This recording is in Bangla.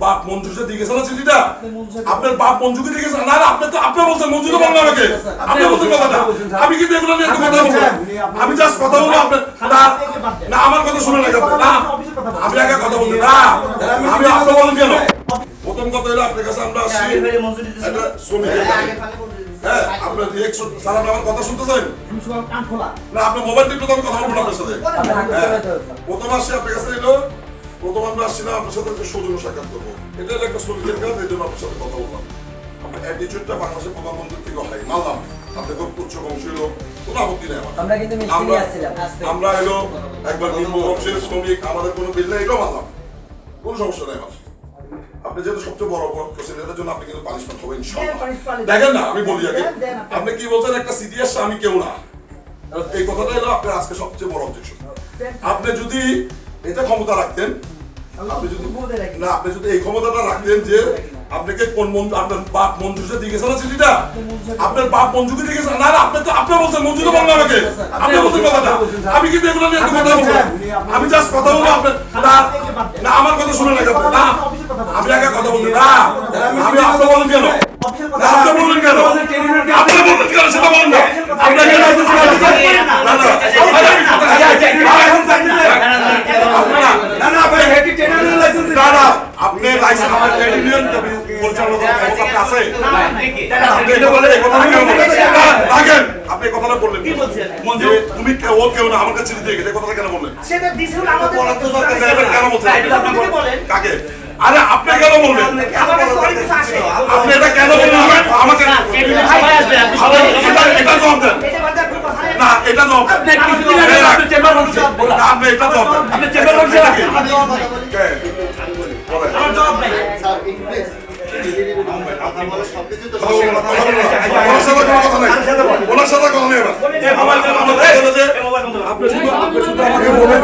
বাপ মঞ্জুকে দিয়ে গেছে না চিঠিটা? আপনার বাপ মঞ্জুকে দিয়ে গেছে না? আপনি তো আপনি বলছেন মঞ্জু তো বললেন আমাকে, আপনি বলছেন কথাটা। আমি কিন্তু এগুলো নিয়ে কথা বলবো, আমি জাস্ট কথা বলবো। আপনার না আমার কথা শুনে না, না আমি আগে কথা বলতে না, আমি আপনি বলেন কেন? প্রথম কথা হলো আপনার কাছে আমরা আসছি একটা শ্রমিক, হ্যাঁ আপনার রিয়েকশন স্যার, আপনি আমার কথা শুনতেছেন না? আপনি মোবাইল টিপে তো আমি কথা বলবো আপনার সাথে। প্রথম আসছি আপনার কাছে এলো, প্রথম আমরা আসছি না আপনার সাথে সৌজন্য সাক্ষাৎ করবো, এটা হলো একটা শ্রমিকের কাজ, এই জন্য আপনার সাথে কথা বললাম। আপনার অ্যাটিটিউডটা বাংলাদেশের প্রধানমন্ত্রীর থেকে হয়, মানলাম আপনি খুব উচ্চ বংশীয় লোক, কোনো আপত্তি নেই আমার। আমরা এলো একবার নিম্ন বংশের শ্রমিক, আমাদের কোনো বিল নেই, এটাও মানলাম, কোনো সমস্যা নেই আমার। আপনি যেহেতু সবচেয়ে বড় অপরাধ করছেন, এটার জন্য আপনি কিন্তু পানিশমেন্ট হবেন ইনশাআল্লাহ। দেখেন না, আমি বলি আগে, আপনি কি বলছেন একটা সিরিয়াস আমি কেউ না, এই কথাটা হলো আপনার আজকে সবচেয়ে বড় অবজেকশন। আপনি যদি এটা ক্ষমতা রাখতেন, আপনি যদি না, আপনি যদি এই ক্ষমতাটা রাখতেন যে আপনাকে কোন আপনার বাপ মঞ্জুকে দিয়ে গেছে না চিঠিটা? আপনার বাপ মঞ্জুকে দিয়ে গেছে না? আপনি তো আপনি বলছেন মঞ্জু তো বললেন আমাকে, আপনি বলছেন কথাটা। আমি কিন্তু এগুলো নিয়ে কথা বলবো, আমি জাস্ট কথা বলবো। আপনার না আমার কথা শুনে না, না আমি আগে কথা বলতে না, আমি আপনি বলেন কেন? আপনি বললেন কেন? আপনি বললেন কেন সেটা বলেন না। আপনাকে আপনি লাইসেন্স আমার ট্রেড ইউনিয়ন পরিচালনা আছে, আপনি এটা বলে এই কথাটা কেন বলেন? রাখেন, আপনি এই কথাটা বললেন কি বলছেন? যে তুমি ও কেউ না, আমার কাছে দিয়ে গেছে, এই কথাটা কেন বললেন? সেটা দিছিল আমাদের বলার তো দরকার নেই, কেন বলছেন? আপনি বলেন কাকে? আরে আপনি কেন বললেন? আপনি এটা কেন বললেন আমাকে? এটা জবাব দেন না, এটা জবাব দেন। আপনি চেম্বার হচ্ছে, আপনি এটা জবাব দেন। আপনি চেম্বার হচ্ছে নাকি? আমার জবাব নাই স্যার, প্লিজ। ওনার সাথে কথা নেই, আপনি শুধু আমাকে বলেন।